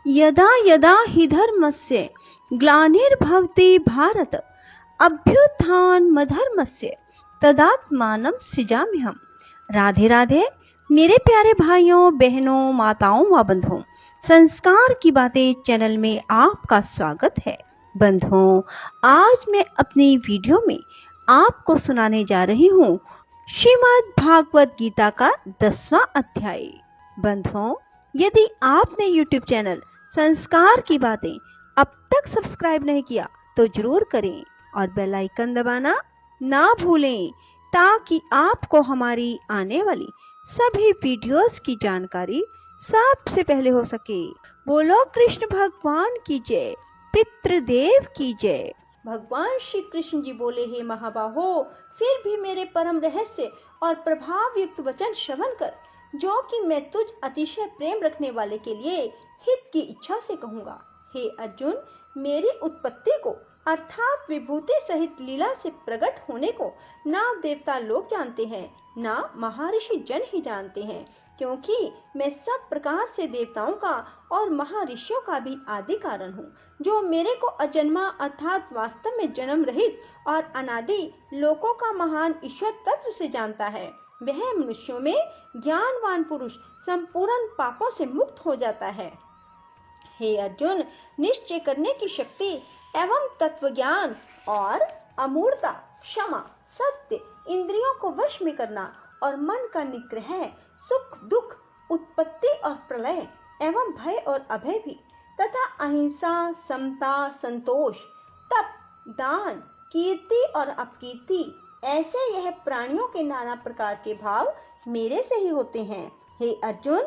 यदा यदा हि धर्मस्य ग्लानिर्भवति भारत अभ्युत्थानमधर्मस्य तदात्मानं सृजाम्यहम्। राधे राधे मेरे प्यारे भाइयों बहनों माताओं व बंधुओं, संस्कार की बातें चैनल में आपका स्वागत है। बंधुओं, आज मैं अपनी वीडियो में आपको सुनाने जा रही हूँ श्रीमद् भागवत गीता का 10वां अध्याय। बंधुओं, यदि आपने YouTube चैनल संस्कार की बातें अब तक सब्सक्राइब नहीं किया तो जरूर करें और बेल आइकन दबाना ना भूलें ताकि आपको हमारी आने वाली सभी वीडियोस की जानकारी सबसे पहले हो सके। बोलो कृष्ण भगवान की जय, पितृदेव की जय। भगवान श्री कृष्ण जी बोले, हे महाबाहो, फिर भी मेरे परम रहस्य और प्रभाव युक्त वचन श्रवण कर, जो कि मैं तुझ अतिशय प्रेम रखने वाले के लिए हित की इच्छा से कहूँगा। हे अर्जुन, मेरी उत्पत्ति को अर्थात विभूति सहित लीला से प्रकट होने को ना देवता लोग जानते हैं, ना महर्षि जन ही जानते हैं, क्योंकि मैं सब प्रकार से देवताओं का और महर्षियों का भी आदि कारण हूँ। जो मेरे को अजन्मा अर्थात वास्तव में जन्म रहित और अनादि लोकों का महान ईश्वर तत्व से जानता है, वह मनुष्यों में ज्ञानवान पुरुष संपूर्ण पापों से मुक्त हो जाता है। हे अर्जुन, निश्चय करने की शक्ति एवं तत्व ज्ञान और अमूर्तता, क्षमा, सत्य, इंद्रियों को वश में करना और मन का निग्रह, सुख दुख, उत्पत्ति और प्रलय एवं भय और अभय भी, तथा अहिंसा, समता, संतोष, तप, दान, कीर्ति और अपकीर्ति, ऐसे यह प्राणियों के नाना प्रकार के भाव मेरे से ही होते हैं। हे अर्जुन,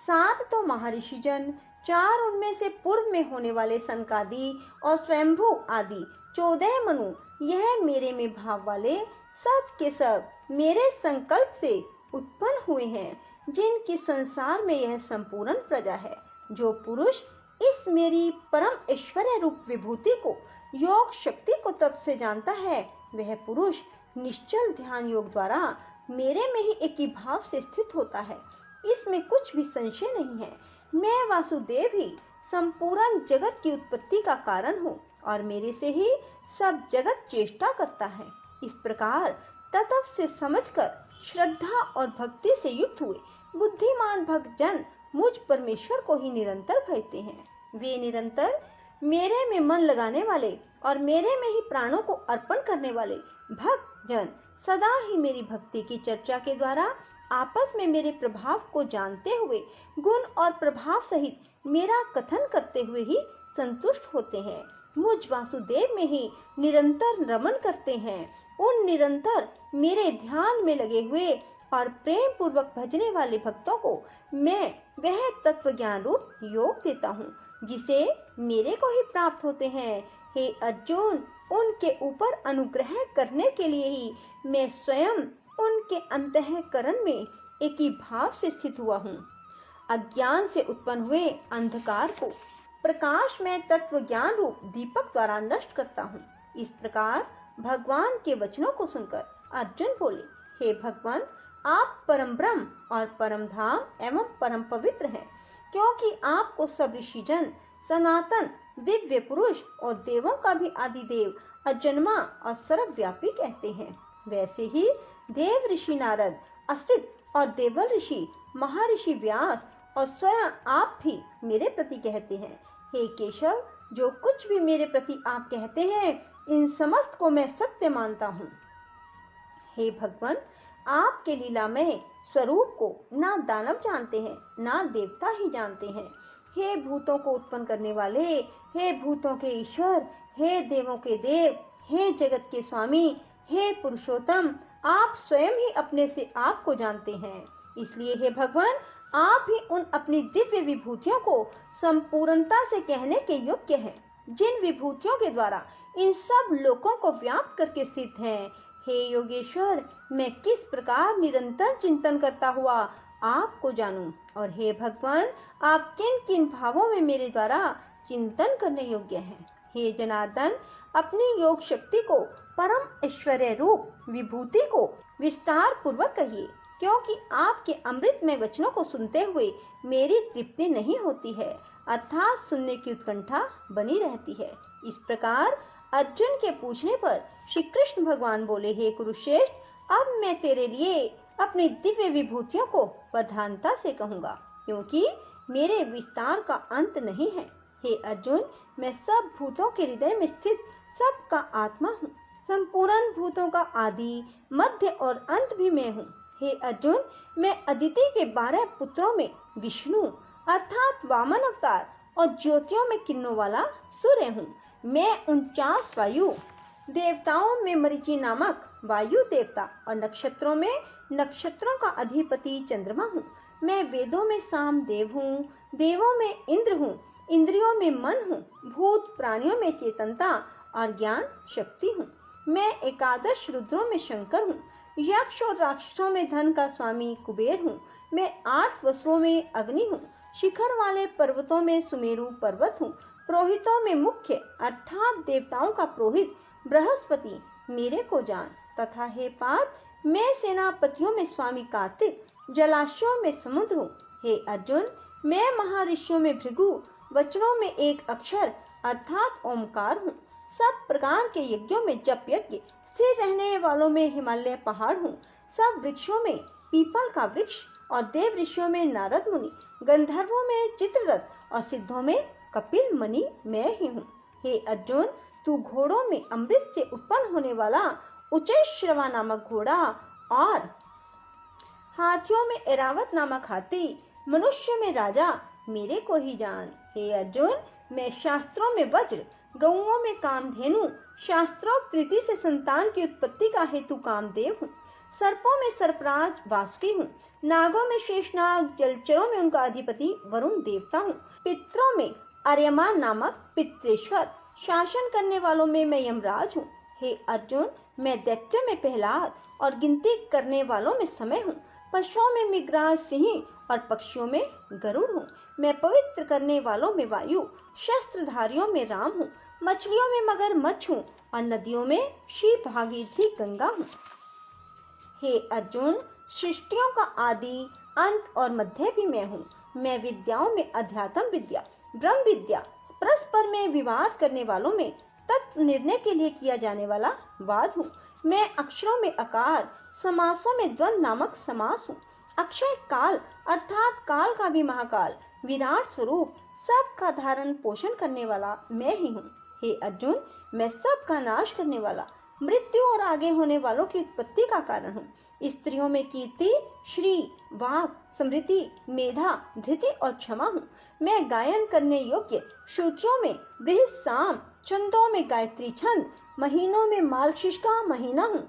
7 तो महर्षि जन, 4 उनमें से पूर्व में होने वाले सनकादि और स्वयंभू आदि 14 मनु, यह मेरे में भाव वाले सब के सब मेरे संकल्प से उत्पन्न हुए हैं, जिनकी संसार में यह संपूर्ण प्रजा है। जो पुरुष इस मेरी परम ऐश्वर्य रूप विभूति को, योग शक्ति को तत्व से जानता है, वह पुरुष निश्चल ध्यान योग द्वारा मेरे में ही एक ही भाव से स्थित होता है। इसमें कुछ भी संशय नहीं है। मैं वासुदेव ही संपूर्ण जगत की उत्पत्ति का कारण हूँ और मेरे से ही सब जगत चेष्टा करता है। इस प्रकार तत्व से समझकर श्रद्धा और भक्ति से युक्त हुए बुद्धिमान भक्त जन मुझ परमेश्वर को ही निरंतर भजते हैं। वे निरंतर मेरे में मन लगाने वाले और मेरे में ही प्राणों को अर्पण करने वाले भक्त जन सदा ही मेरी भक्ति की चर्चा के द्वारा आपस में मेरे प्रभाव को जानते हुए गुण और प्रभाव सहित मेरा कथन करते हुए ही संतुष्ट होते हैं। मुझ वासुदेव में ही निरंतर रमन करते हैं। उन निरंतर मेरे ध्यान में लगे हुए और प्रेम पूर्वक भजने वाले भक्तों को मैं वह तत्व ज्ञान रूप योग देता हूँ, जिसे मेरे को ही प्राप्त होते हैं। हे अर्जुन, उनके ऊपर अनुग्रह करने के लिए ही मैं स्वयं उनके अंतःकरण में एक ही भाव से स्थित हुआ हूँ। अज्ञान से उत्पन्न हुए अंधकार को प्रकाश में तत्व ज्ञान रूप दीपक द्वारा नष्ट करता हूँ। इस प्रकार भगवान के वचनों को सुनकर अर्जुन बोले, हे भगवान, आप परम ब्रह्म और परम धाम एवं परम पवित्र हैं, क्योंकि आपको सब ऋषिजन सनातन दिव्य पुरुष और देवों का भी आदिदेव, अजन्मा और सर्वव्यापी कहते हैं। वैसे ही देव ऋषि नारद, असित और देवल ऋषि महर्षि व्यास और स्वयं आप भी मेरे प्रति कहते हैं। हे केशव, जो कुछ भी मेरे प्रति आप कहते हैं, इन समस्त को मैं सत्य मानता हूँ। हे भगवान, आपके लीलामय स्वरूप को ना दानव जानते हैं, ना देवता ही जानते हैं। हे भूतों को उत्पन्न करने वाले, हे भूतों के ईश्वर, हे देवों के देव, हे जगत के स्वामी, हे पुरुषोत्तम, आप स्वयं ही अपने से आप को जानते हैं। इसलिए हे भगवान, आप ही उन अपनी दिव्य विभूतियों को संपूर्णता से कहने के योग्य हैं, जिन विभूतियों के द्वारा इन सब लोकों को व्याप्त करके स्थित हैं। हे योगेश्वर, मैं किस प्रकार निरंतर चिंतन करता हुआ आपको जानूं, और हे भगवान, आप किन किन भावों में मेरे द्वारा चिंतन करने योग्य हैं। हे जनार्दन, अपनी योग शक्ति को, परम ऐश्वर्य रूप विभूति को विस्तार पूर्वक कहिए, क्योंकि आपके अमृतमय वचनों को सुनते हुए मेरी तृप्ति नहीं होती है। अर्थात सुनने की उत्कंठा बनी रहती है। इस प्रकार अर्जुन के पूछने पर श्री कृष्ण भगवान बोले, हे कुरुश्रेष्ठ, अब मैं तेरे लिए अपनी दिव्य विभूतियों को प्रधानता से कहूँगा, क्योंकि मेरे विस्तार का अंत नहीं है। हे अर्जुन, मैं सब भूतों के हृदय में स्थित सबका आत्मा हूँ। संपूर्ण भूतों का आदि, मध्य और अंत भी मैं हूँ। हे अर्जुन, मैं अदिति के 12 पुत्रों में विष्णु अर्थात वामन अवतार और ज्योतियों में किरणों वाला सूर्य हूँ। मैं 49 वायु देवताओं में मरीचि नामक वायु देवता और नक्षत्रों में नक्षत्रों का अधिपति चंद्रमा हूँ। मैं वेदों में साम देव हूँ, देवों में इंद्र हूँ, इंद्रियों में मन हूँ, भूत प्राणियों में चेतनता और ज्ञान शक्ति हूँ। मैं 11 रुद्रों में शंकर हूँ, यक्ष और राक्षसों में धन का स्वामी कुबेर हूँ। मैं 8 वसुओं में अग्नि हूँ, शिखर वाले पर्वतों में सुमेरु पर्वत हूँ, पुरोहितों में मुख्य अर्थात देवताओं का पुरोहित बृहस्पति मेरे को जान। तथा हे पार्थ, मैं सेनापतियों में स्वामी कार्तिक, जलाशयों में समुद्र हूँ। हे अर्जुन, मैं महर्षियों में भृगु, वचनों में एक अक्षर अर्थात ओमकार हूँ। सब प्रकार के यज्ञों में जप यज्ञ, स्थिर रहने वालों में हिमालय पहाड़ हूँ। सब वृक्षों में पीपल का वृक्ष और देव ऋषियों में नारद मुनि, गंधर्वों में चित्ररथ और सिद्धों में कपिल मुनि मैं ही हूँ। हे अर्जुन, तू घोड़ों में अमृत से उत्पन्न होने वाला उच्चैश्रवा नामक घोड़ा और हाथियों में ऐरावत नामक हाथी, मनुष्य में राजा मेरे को ही जान। हे अर्जुन, मैं शास्त्रों में वज्र, गौओं में कामधेनु, शास्त्रोक्त रीति से संतान की उत्पत्ति का हेतु कामदेव हूँ। सर्पों में सर्पराज वासुकी हूँ, नागों में शेषनाग, जलचरों में उनका अधिपति वरुण देवता हूँ, पितरों में आर्यमा नामक पितरेश्वर, शासन करने वालों में मैं यमराज हूँ। हे अर्जुन, मैं दैत्यों में प्रहलाद और गिनती करने वालों में समय हूँ, पशुओं में मृगराज सिंह और पक्षियों में गरुड़ हूँ। मैं पवित्र करने वालों में वायु, शस्त्रधारियों में राम हूँ, मछलियों में मगरमच्छ हूँ और नदियों में शिव भागीरथी गंगा हूँ। हे अर्जुन, सृष्टियों का आदि, अंत और मध्य भी मैं हूँ। मैं विद्याओं में अध्यात्म विद्या, ब्रह्म विद्या, परस्पर में विवाद करने वालों में तत्व निर्णय के लिए किया जाने वाला वाद हूँ। मैं अक्षरों में अकार, समासों में द्वंद नामक समास हूँ। अक्षय काल अर्थात काल का भी महाकाल, विराट स्वरूप, सबका धारण पोषण करने वाला मैं ही हूँ। हे अर्जुन, मैं सबका नाश करने वाला, मृत्यु और आगे होने वालों की उत्पत्ति का कारण हूँ। स्त्रियों में कीर्ति, श्री, वाक, समृद्धि, मेधा, धृति और क्षमा हूँ। मैं गायन करने योग्य, श्रुतियों में बृहत साम, छंदों में गायत्री छंद, महीनों में मार्गशीर्ष का महीना हूँ,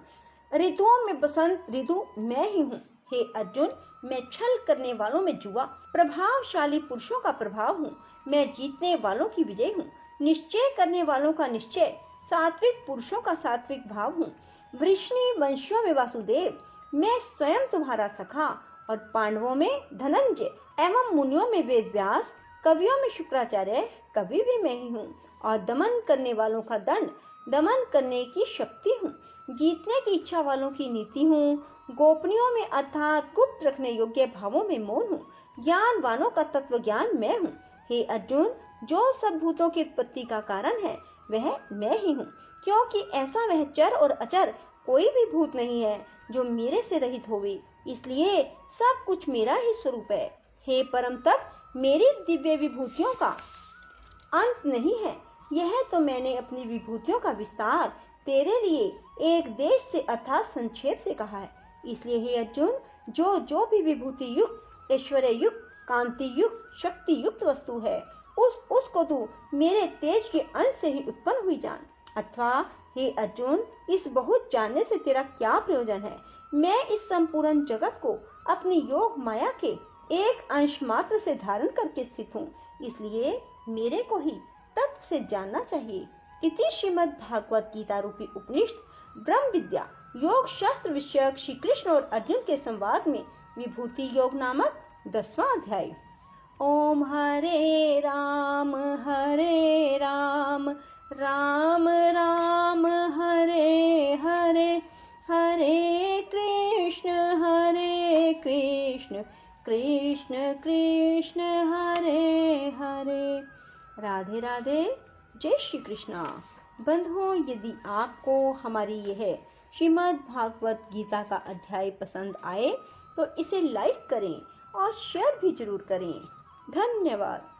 ऋतुओं में बसंत ऋतु मैं ही हूँ। हे अर्जुन, मैं छल करने वालों में जुआ, प्रभावशाली पुरुषों का प्रभाव हूँ। मैं जीतने वालों की विजय हूँ, निश्चय करने वालों का निश्चय, सात्विक पुरुषों का सात्विक भाव हूँ। वृष्णि वंशियों में वासुदेव, मैं स्वयं तुम्हारा सखा और पांडवों में धनंजय एवं मुनियों में वेद व्यास, कवियों में शुक्राचार्य कवि भी मैं ही हूँ और दमन करने वालों का दंड, दमन करने की शक्ति हूँ। जीतने की इच्छा वालों की नीति हूँ। गोपनीयों में अर्थात गुप्त रखने योग्य भावों में मौन हूँ। ज्ञानवानों का तत्व ज्ञान मैं हूँ। हे अर्जुन, जो सब भूतों की उत्पत्ति का कारण है वह मैं ही हूँ, क्योंकि ऐसा वह चर और अचर कोई भी भूत नहीं है जो मेरे से रहित होवे, इसलिए सब कुछ मेरा ही स्वरूप है। हे परम तप, मेरी दिव्य विभूतियों का अंत नहीं है। यह तो मैंने अपनी विभूतियों का विस्तार तेरे लिए एक देश से अर्थात संक्षेप से कहा है। इसलिए हे अर्जुन, जो भी विभूति युक्त, ऐश्वर्य युक्त, कांति युक्त, शक्ति युक्त वस्तु है, उसको तू मेरे तेज के अंश से ही उत्पन्न हुई जान। अथवा हे अर्जुन, इस बहुत जानने से तेरा क्या प्रयोजन है? मैं इस संपूर्ण जगत को अपनी योग माया के एक अंश मात्र से धारण करके स्थित हूँ, इसलिए मेरे को ही तत्व से जानना चाहिए। इति श्रीमद् भागवत गीता रूपी उपनिषद ब्रह्म विद्या योग शास्त्र विषयक श्री कृष्ण और अर्जुन के संवाद में विभूति योग नामक 10वां अध्याय। ओम हरे राम राम राम हरे हरे, हरे कृष्ण कृष्ण कृष्ण हरे हरे। राधे राधे। जय श्री कृष्णा। बंधुओं, यदि आपको हमारी यह श्रीमद् भागवत गीता का अध्याय पसंद आए तो इसे लाइक करें और शेयर भी जरूर करें। धन्यवाद।